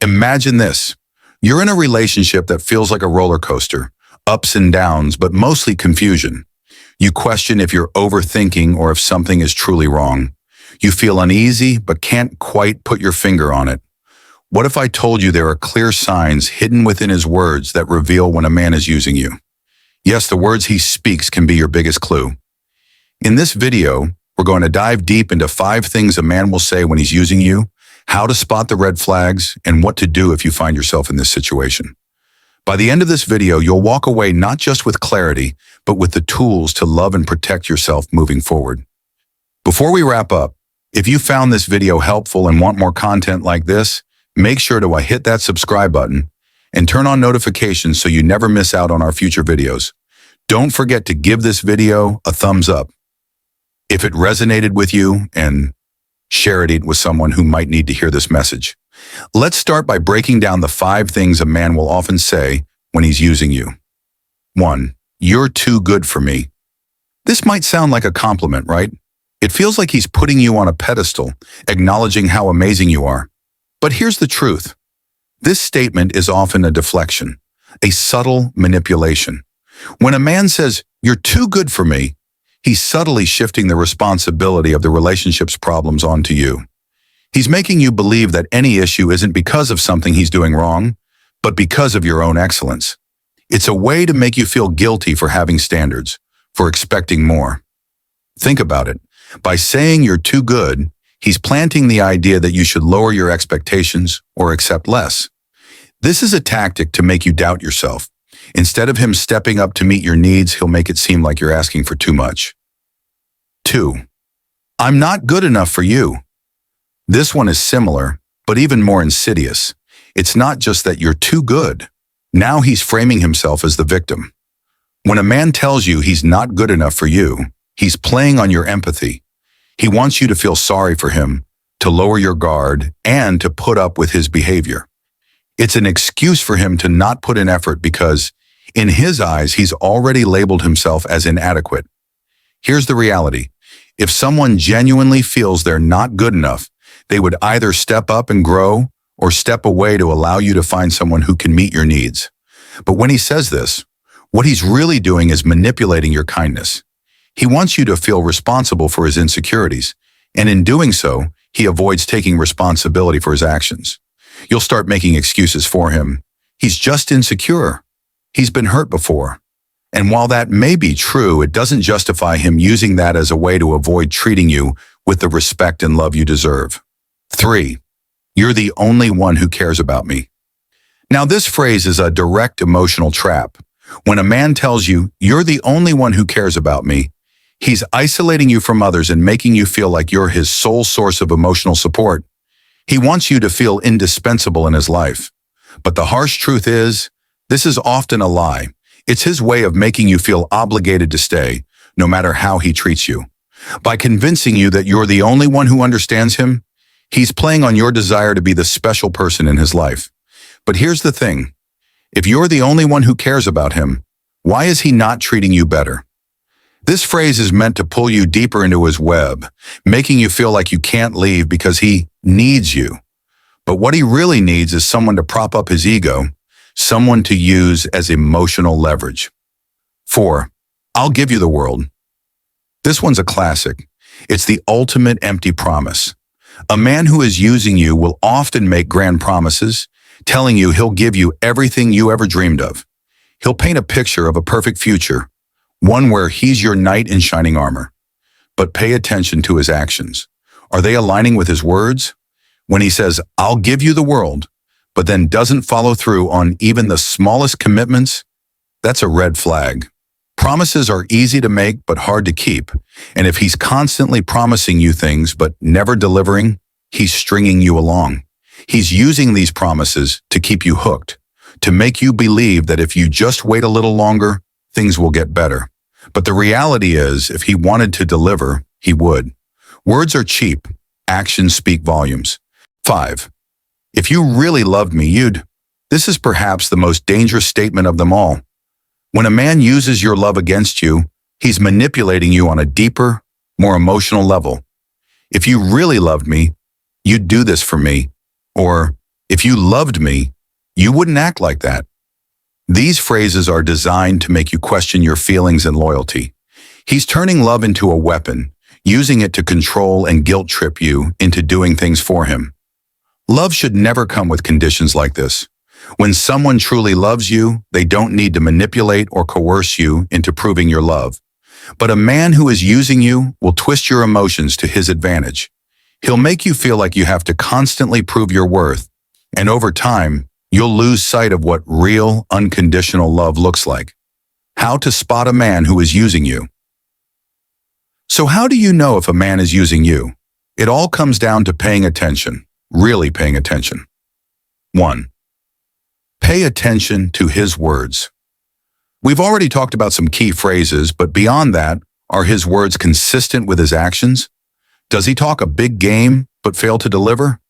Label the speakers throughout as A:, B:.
A: Imagine this. You're in a relationship that feels like a roller coaster, ups and downs, but mostly confusion. You question if you're overthinking or if something is truly wrong. You feel uneasy, but can't quite put your finger on it. What if I told you there are clear signs hidden within his words that reveal when a man is using you? Yes, the words he speaks can be your biggest clue. In this video, we're going to dive deep into 5 things a man will say when he's using you, how to spot the red flags, and what to do if you find yourself in this situation. By the end of this video, you'll walk away not just with clarity, but with the tools to love and protect yourself moving forward. Before we wrap up, if you found this video helpful and want more content like this, make sure to hit that subscribe button and turn on notifications so you never miss out on our future videos. Don't forget to give this video a thumbs up if it resonated with you, and share it with someone who might need to hear this message. Let's start by breaking down the 5 things a man will often say when he's using you. 1. You're too good for me. This might sound like a compliment, right? It feels like he's putting you on a pedestal, acknowledging how amazing you are. But here's the truth. This statement is often a deflection, a subtle manipulation. When a man says, "You're too good for me," he's subtly shifting the responsibility of the relationship's problems onto you. He's making you believe that any issue isn't because of something he's doing wrong, but because of your own excellence. It's a way to make you feel guilty for having standards, for expecting more. Think about it. By saying you're too good, he's planting the idea that you should lower your expectations or accept less. This is a tactic to make you doubt yourself. Instead of him stepping up to meet your needs, he'll make it seem like you're asking for too much. 2. I'm not good enough for you. This one is similar, but even more insidious. It's not just that you're too good. Now he's framing himself as the victim. When a man tells you he's not good enough for you, he's playing on your empathy. He wants you to feel sorry for him, to lower your guard, and to put up with his behavior. It's an excuse for him to not put in effort because, in his eyes, he's already labeled himself as inadequate. Here's the reality. If someone genuinely feels they're not good enough, they would either step up and grow or step away to allow you to find someone who can meet your needs. But when he says this, what he's really doing is manipulating your kindness. He wants you to feel responsible for his insecurities, and in doing so, he avoids taking responsibility for his actions. You'll start making excuses for him. He's just insecure. He's been hurt before. And while that may be true, it doesn't justify him using that as a way to avoid treating you with the respect and love you deserve. 3. You're the only one who cares about me. Now, this phrase is a direct emotional trap. When a man tells you, "You're the only one who cares about me," he's isolating you from others and making you feel like you're his sole source of emotional support. He wants you to feel indispensable in his life. But the harsh truth is, this is often a lie. It's his way of making you feel obligated to stay, no matter how he treats you. By convincing you that you're the only one who understands him, he's playing on your desire to be the special person in his life. But here's the thing. If you're the only one who cares about him, why is he not treating you better? This phrase is meant to pull you deeper into his web, making you feel like you can't leave because he needs you. But what he really needs is someone to prop up his ego, someone to use as emotional leverage. 4. I'll give you the world. This one's a classic. It's the ultimate empty promise. A man who is using you will often make grand promises, telling you he'll give you everything you ever dreamed of. He'll paint a picture of a perfect future, one where he's your knight in shining armor. But pay attention to his actions. Are they aligning with his words? When he says, "I'll give you the world," but then doesn't follow through on even the smallest commitments, that's a red flag. Promises are easy to make but hard to keep, and if he's constantly promising you things but never delivering, he's stringing you along. He's using these promises to keep you hooked, to make you believe that if you just wait a little longer, things will get better. But the reality is, if he wanted to deliver, he would. Words are cheap. Actions speak volumes. 5. If you really loved me, you'd. This is perhaps the most dangerous statement of them all. When a man uses your love against you, he's manipulating you on a deeper, more emotional level. If you really loved me, you'd do this for me. Or, If you loved me, you wouldn't act like that. These phrases are designed to make you question your feelings and loyalty. He's turning love into a weapon, using it to control and guilt trip you into doing things for him. Love should never come with conditions like this. When someone truly loves you, they don't need to manipulate or coerce you into proving your love. But a man who is using you will twist your emotions to his advantage. He'll make you feel like you have to constantly prove your worth, and over time, you'll lose sight of what real, unconditional love looks like. How to spot a man who is using you. So how do you know if a man is using you? It all comes down to paying attention, really paying attention. 1. Pay attention to his words. We've already talked about some key phrases, but beyond that, are his words consistent with his actions? Does he talk a big game but fail to deliver?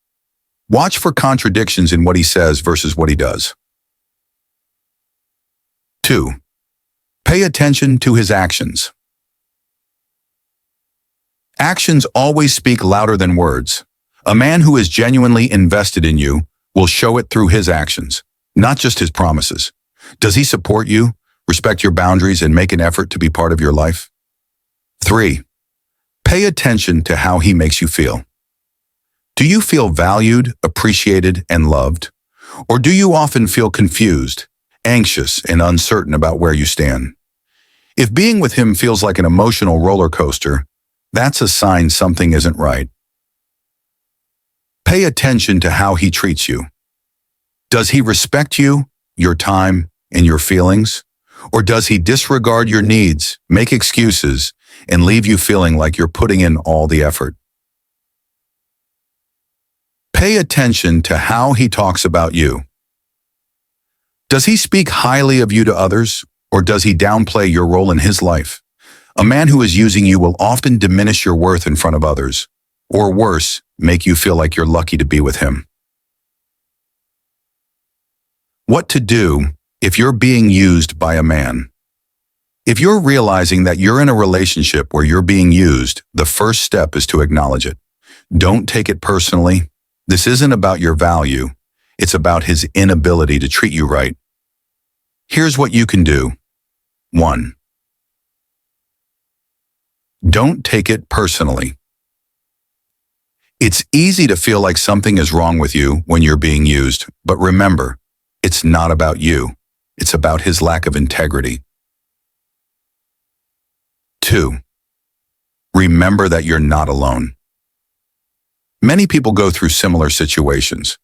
A: Watch for contradictions in what he says versus what he does. 2. Pay attention to his actions. Actions always speak louder than words. A man who is genuinely invested in you will show it through his actions, not just his promises. Does he support you, respect your boundaries, and make an effort to be part of your life? 3. Pay attention to how he makes you feel. Do you feel valued, appreciated, and loved? Or do you often feel confused, anxious, and uncertain about where you stand? If being with him feels like an emotional roller coaster, that's a sign something isn't right. Pay attention to how he treats you. Does he respect you, your time, and your feelings? Or does he disregard your needs, make excuses, and leave you feeling like you're putting in all the effort? Pay attention to how he talks about you. Does he speak highly of you to others, or does he downplay your role in his life? A man who is using you will often diminish your worth in front of others, or worse, make you feel like you're lucky to be with him. What to do if you're being used by a man? If you're realizing that you're in a relationship where you're being used, the first step is to acknowledge it. Don't take it personally. This isn't about your value. It's about his inability to treat you right. Here's what you can do. 1. Don't take it personally. It's easy to feel like something is wrong with you when you're being used, but remember, it's not about you. It's about his lack of integrity. 2. Remember that you're not alone. Many people go through similar situations.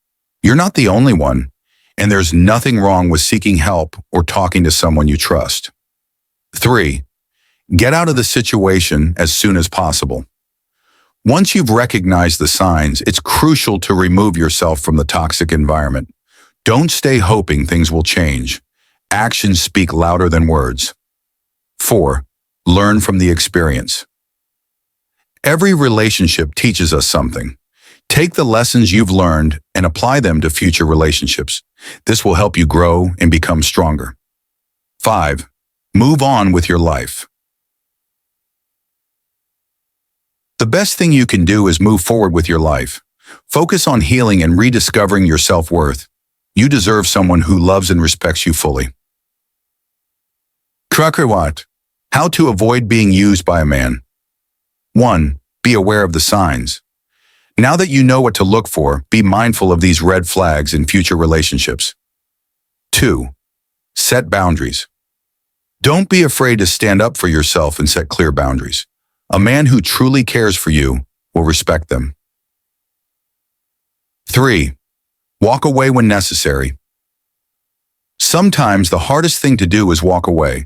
A: You're not the only one, and there's nothing wrong with seeking help or talking to someone you trust. 3. Get out of the situation as soon as possible. Once you've recognized the signs, it's crucial to remove yourself from the toxic environment. Don't stay hoping things will change. Actions speak louder than words. 4. Learn from the experience. Every relationship teaches us something. Take the lessons you've learned and apply them to future relationships. This will help you grow and become stronger. 5. Move on with your life. The best thing you can do is move forward with your life. Focus on healing and rediscovering your self-worth. You deserve someone who loves and respects you fully. Krakerwat. How to avoid being used by a man. 1. Be aware of the signs. Now that you know what to look for, be mindful of these red flags in future relationships. 2. Set boundaries. Don't be afraid to stand up for yourself and set clear boundaries. A man who truly cares for you will respect them. 3. Walk away when necessary. Sometimes the hardest thing to do is walk away.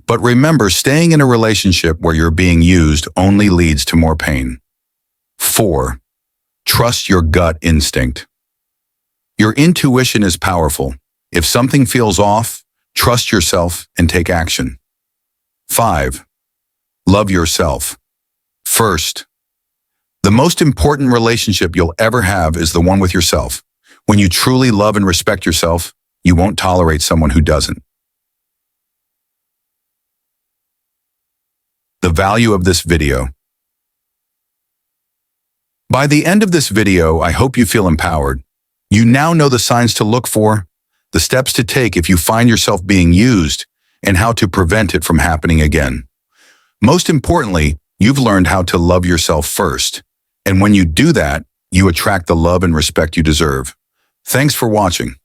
A: But remember, staying in a relationship where you're being used only leads to more pain. 4. Trust your gut instinct. Your intuition is powerful. If something feels off, trust yourself and take action. 5. Love yourself. First, the most important relationship you'll ever have is the one with yourself. When you truly love and respect yourself, you won't tolerate someone who doesn't. The value of this video. By the end of this video, I hope you feel empowered. You now know the signs to look for, the steps to take if you find yourself being used, and how to prevent it from happening again. Most importantly, you've learned how to love yourself first. And when you do that, you attract the love and respect you deserve. Thanks for watching.